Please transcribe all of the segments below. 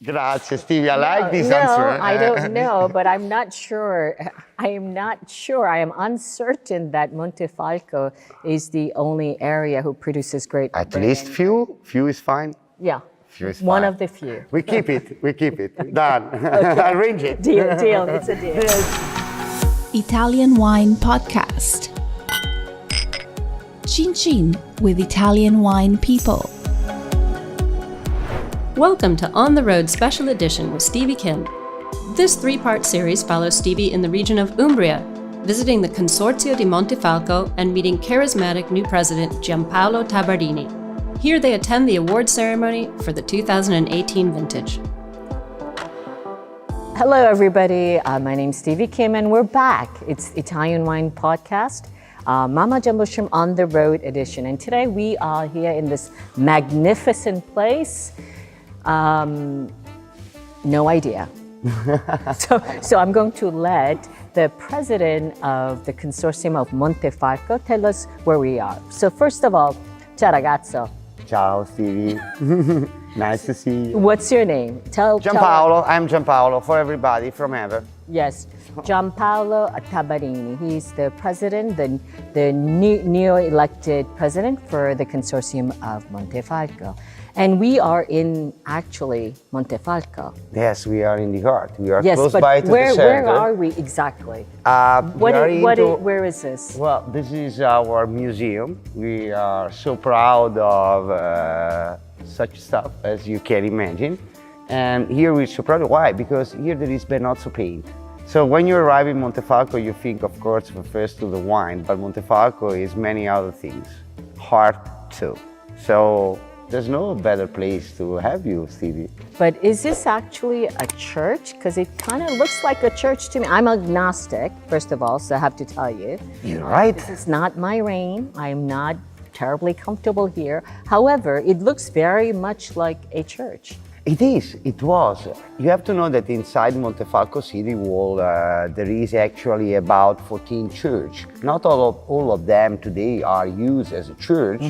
Grazie, Stevie. I like this answer. I don't know, but I'm not sure. I am not sure. I am uncertain that Montefalco is the only area who produces great At bread. least few. Few is fine. Yeah. Few is One fine. of the few. We keep it. We keep it. Done. Arrange it. Deal. It's a deal. Italian Wine Podcast. Chin Chin with Italian wine people. Welcome to On the Road Special Edition with Stevie Kim. This three-part series follows Stevie in the region of Umbria, visiting the Consortium di Montefalco and meeting charismatic new president Giampaolo Tabarrini. Here they attend the award ceremony for the 2018 vintage. Hello, everybody. My name's Stevie Kim, and we're back. It's Italian Wine Podcast, Mama Jumbo Shrimp On the Road edition. And today we are here in this magnificent place. No idea. So I'm going to let the president of the Consortium of Montefalco tell us where we are. So first of all, ciao ragazzo. Ciao, Stevie. Nice to see you. What's your name? Giampaolo. I'm Giampaolo for everybody from ever. Yes, Giampaolo Tabarrini. He's the president, the neo-elected president for the Consortium of Montefalco. And we are in, actually, Montefalco. Yes, we are in the heart. We are Yes, close but by to where the center. are we exactly? Where is this? Well, this is our museum. We are so proud of such stuff as you can imagine. And here we're so proud. Why? Because here there is Benozzo paint. So when you arrive in Montefalco, you think, of course, first to the wine, but Montefalco is many other things. Heart too. So there's no better place to have you, Stevie. But is this actually a church? Because it kind of looks like a church to me. I'm agnostic, first of all, so I have to tell you. You're right. This is not my reign. I'm not terribly comfortable here. However, it looks very much like a church. It is, it was. You have to know that inside Montefalco city wall, there is actually about 14 churches. Not all of them today are used as a church,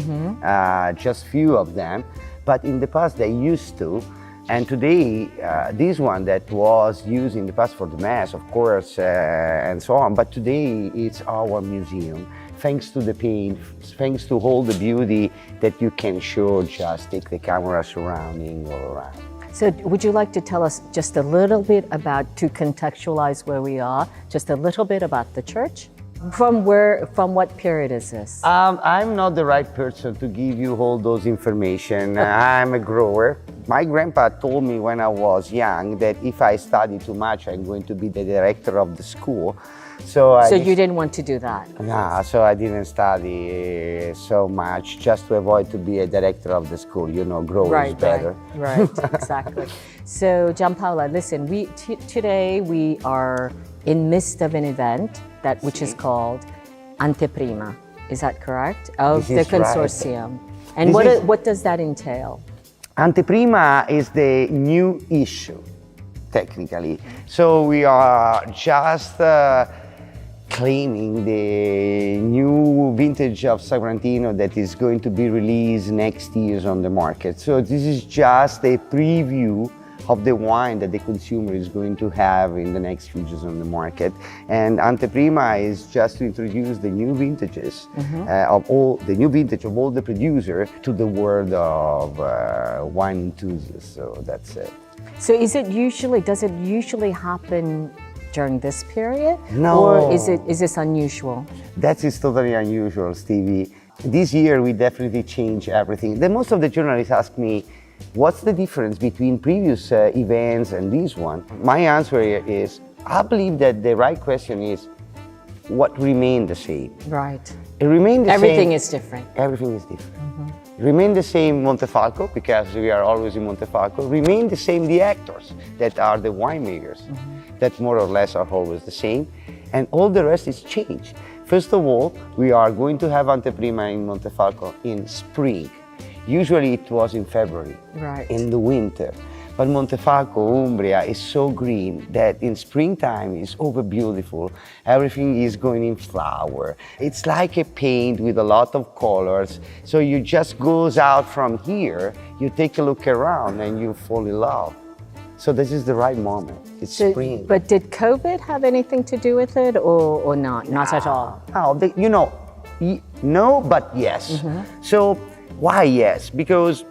just few of them. But in the past they used to. And today, this one that was used in the past for the Mass, of course, and so on. But today it's our museum. Thanks to the paint, thanks to all the beauty that you can show, just take the camera surrounding all around. So would you like to tell us just a little bit about, to contextualize where we are, just a little bit about the church? From what period is this? I'm not the right person to give you all those information. I'm a grower. My grandpa told me when I was young that if I study too much, I'm going to be the director of the school. So you didn't want to do that? No, so I didn't study so much just to avoid to be a director of the school. You know, grower is better. Right, exactly. So Giampaolo, listen, today we are in midst of an event which is called Anteprima. Is that correct? Of the Consortium. Right. And what does that entail? Anteprima is the new issue, technically. So we are just claiming the new vintage of Sagrantino that is going to be released next year on the market. So this is just a preview of the wine that the consumer is going to have in the next few years on the market. And Anteprima is just to introduce the new vintages of all the producers to the world of wine enthusiasts. So that's it. So does it usually happen during this period? No. Or is this unusual? That is totally unusual, Stevie. This year we definitely changed everything. Most of the journalists ask me, what's the difference between previous events and this one? My answer is, I believe that the right question is, what remained the same? Right. It remained the same. Everything is different. Everything is different. Remain the same Montefalco, because we are always in Montefalco. Remain the same the actors that are the winemakers, that more or less are always the same. And all the rest is changed. First of all, we are going to have Anteprima in Montefalco in spring. Usually it was in February, in the winter. But Montefalco, Umbria is so green that in springtime it's over beautiful. Everything is going in flower. It's like a paint with a lot of colors. So you just goes out from here, you take a look around and you fall in love. So this is the right moment. It's spring. But did COVID have anything to do with it or not? Not at all. No, no, but yes. So why yes? Because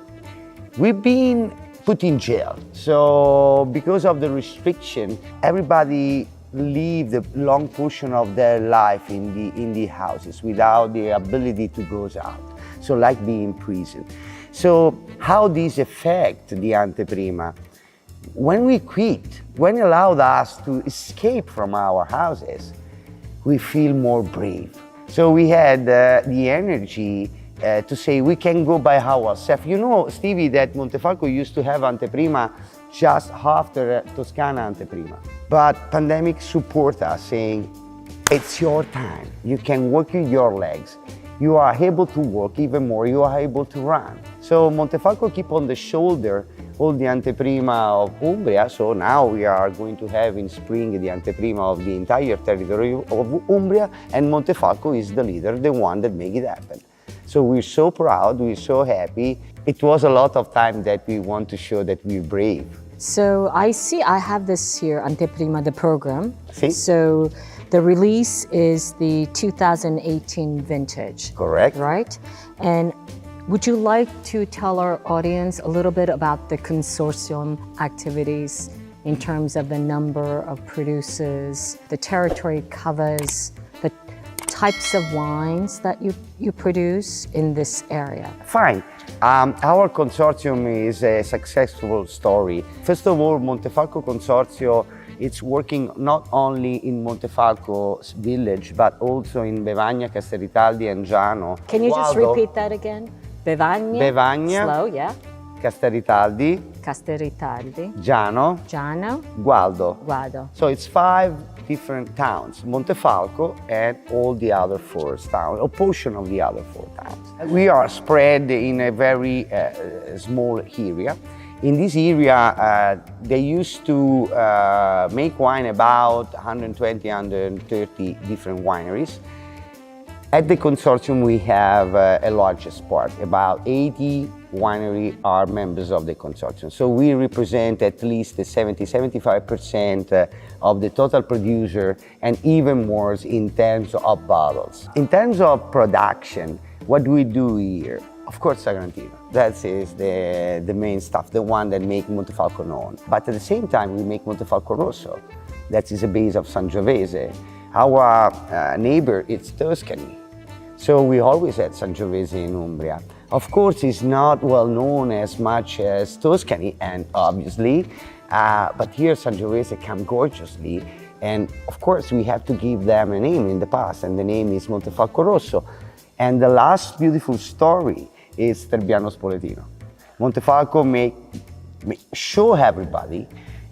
we've been put in jail. So because of the restriction, everybody live the long portion of their life in the houses without the ability to go out. So like being in prison. So how this affect the Anteprima? When we quit, when allowed us to escape from our houses, we feel more brave. So we had the energy to say we can go by ourselves. You know, Stevie, that Montefalco used to have Anteprima just after Toscana Anteprima. But pandemic support us, saying, it's your time. You can work with your legs. You are able to walk even more. You are able to run. So Montefalco keep on the shoulder all the Anteprima of Umbria. So now we are going to have in spring the Anteprima of the entire territory of Umbria, and Montefalco is the leader, the one that make it happen. So we're so proud, we're so happy. It was a lot of time that we want to show that we're brave. So I see I have this here, Anteprima, the program. See? So the release is the 2018 vintage. Correct. Right? And would you like to tell our audience a little bit about the consortium activities in terms of the number of producers, the territory it covers, the types of wines that you produce in this area? Fine. Our consortium is a successful story. First of all, Montefalco Consortio, it's working not only in Montefalco village, but also in Bevagna, Castelritaldi, and Giano. Can you just Gualdo, repeat that again? Bevagna, slow, yeah. Castelritaldi, Castelritaldi, Giano, Giano, Gualdo. So it's 5 different towns, Montefalco and all the other 4 towns, or portion of the other 4 towns. We are spread in a very small area. In this area, they used to make wine about 120, 130 different wineries. At the consortium, we have a largest part. About 80 wineries are members of the consortium. So we represent at least 70-75% of the total producer, and even more in terms of bottles. In terms of production, what do we do here? Of course, Sagrantino. That is the main stuff, the one that makes Montefalco known. But at the same time, we make Montefalco Rosso. That is a base of Sangiovese. Our neighbor is Tuscany. So we always had Sangiovese in Umbria. Of course, it's not well known as much as Tuscany, and obviously, but here Sangiovese come gorgeously. And of course, we have to give them a name in the past, and the name is Montefalco Rosso. And the last beautiful story is Trebbiano Spoletino. Montefalco show everybody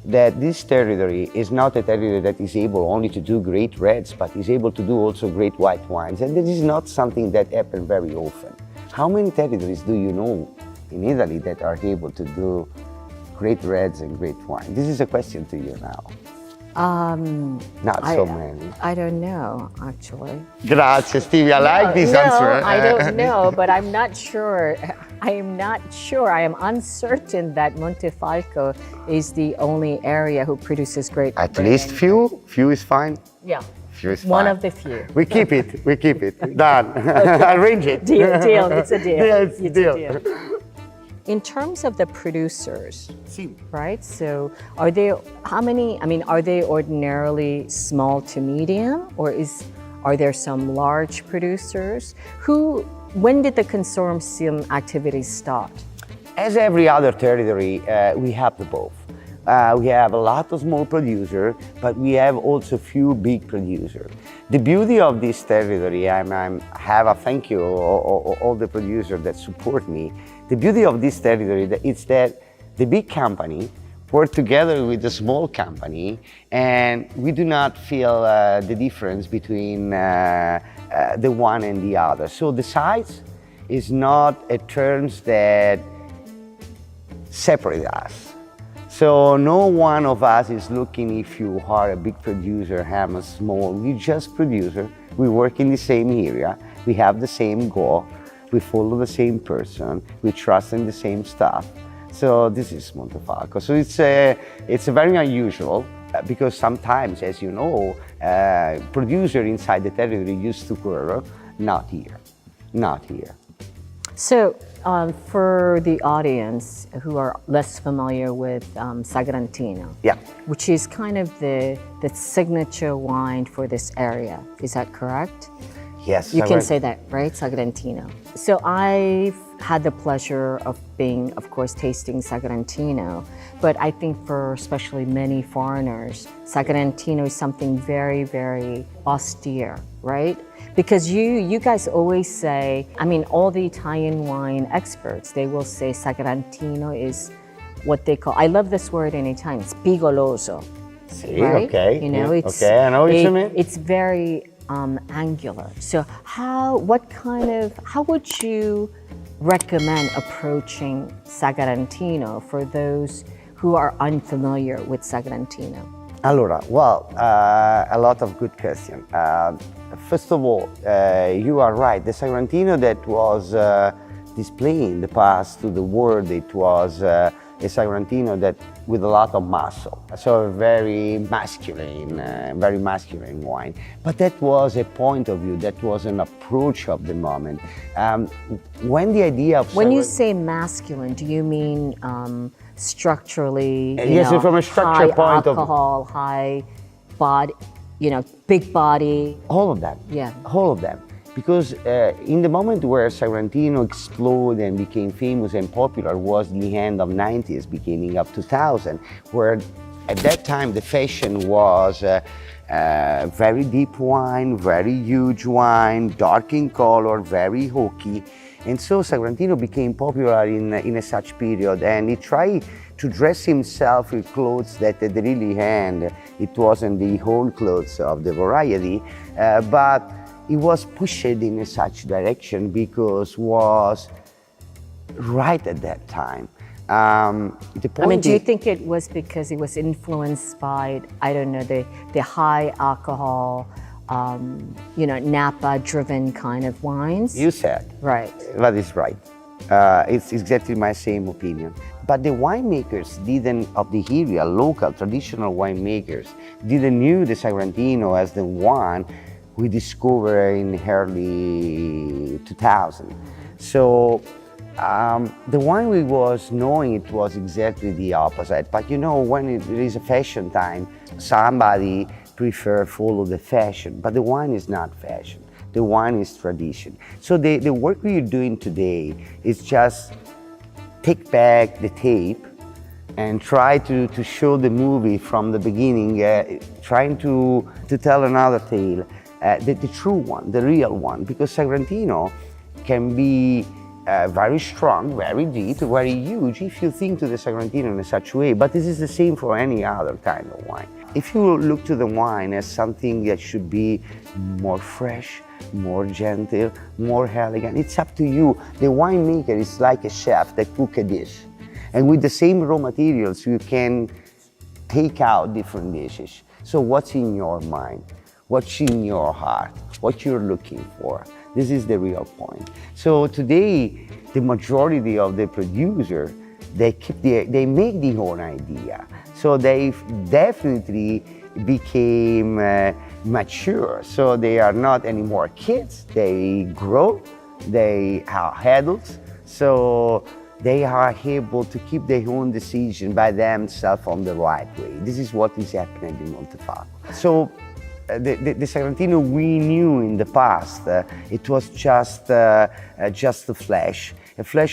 that this territory is not a territory that is able only to do great reds, but is able to do also great white wines. And this is not something that happens very often. How many territories do you know in Italy that are able to do great reds and great wine? This is a question to you now. Not so many. I don't know, actually. Grazie, Stevie. I like this answer. I don't know, but I'm not sure. I am uncertain that Montefalco is the only area who produces great At red least and- few. Few is fine. Yeah. Few is One fine. of the few. We keep it. We keep it. Done. Arrange it. Deal. It's a deal. Yeah, it's a a deal. In terms of the producers, Sì. right? So are they ordinarily small to medium, or are there some large producers? When did the consortium activities start? As every other territory, we have the both. We have a lot of small producers, but we have also few big producers. The beauty of this territory, I have a thank you all the producers that support me. The beauty of this territory is that the big company work together with the small company, and we do not feel the difference between the one and the other. So the size is not a term that separates us. So no one of us is looking if you are a big producer, I'm a small. We're just producer. We work in the same area. We have the same goal. We follow the same person. We trust in the same stuff. So this is Montefalco. So it's a very unusual because sometimes, as you know, producer inside the territory used to occur, not here, not here. So, for the audience who are less familiar with Sagrantino, Yeah. which is kind of the signature wine for this area, is that correct? Yes. You can say that, right? Sagrantino. So I've had the pleasure of being, of course, tasting Sagarantino, but I think for especially many foreigners, Sagarantino is something very, very austere, right? Because you guys always say, I mean, all the Italian wine experts, they will say Sagarantino is what they call, I love this word in Italian, spigoloso. See, Right? okay. You know, yeah, it's okay, I know what you mean. It's very angular. So how would you recommend approaching Sagarantino for those who are unfamiliar with Sagarantino? Allora, well, a lot of good questions. First of all, you are right. The Sagrantino that was displayed in the past to the world, it was a Sagrantino that with a lot of muscle, so a very masculine wine. But that was a point of view, that was an approach of the moment. When the idea of When you say masculine, do you mean structurally? Yes, from a structure high point of alcohol, high body, big body. all of them. Yeah. All of them. Because in the moment where Sagrantino exploded and became famous and popular was the end of 90s, beginning of 2000, where at that time the fashion was very deep wine, very huge wine, dark in color, very hokey. And so Sagrantino became popular in a such period, and he tried to dress himself with clothes that at the really end, it wasn't the whole clothes of the variety, but it was pushed in such direction because was right at that time. The point Do you is- think it was because it was influenced by, I don't know, the high alcohol, Napa-driven kind of wines? You said. Right. That is right. It's exactly my same opinion. But the winemakers of the area, local traditional winemakers, didn't knew the Sagrantino as the one we discovered in early 2000. So the wine we was knowing, it was exactly the opposite. But when there is a fashion time, somebody prefer follow the fashion, but the wine is not fashion. The wine is tradition. So the work we are doing today is just take back the tape and try to show the movie from the beginning, trying to tell another tale, the true one, the real one, because Sagrantino can be very strong, very deep, very huge if you think to the Sagrantino in such a way, but this is the same for any other kind of wine. If you look to the wine as something that should be more fresh, more gentle, more elegant, it's up to you. The winemaker is like a chef that cook a dish. And with the same raw materials, you can take out different dishes. So what's in your mind? What's in your heart? What you're looking for? This is the real point. So today, the majority of the producer, they make their own idea. So they definitely became mature. So they are not anymore kids. They grow. They are adults. So they are able to keep their own decision by themselves on the right way. This is what is happening in Montefalco. So the Sagrantino we knew in the past, it was just a flash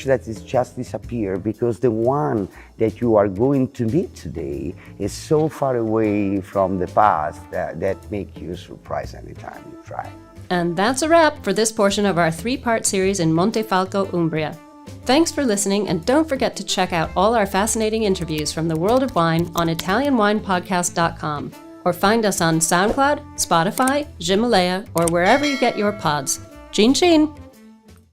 that is just disappeared, because the one that you are going to meet today is so far away from the past that make you surprised anytime you try. And that's a wrap for this portion of our 3-part series in Montefalco, Umbria. Thanks for listening, and don't forget to check out all our fascinating interviews from the world of wine on ItalianWinePodcast.com, or find us on SoundCloud, Spotify, Himalaya, or wherever you get your pods. Chin chin!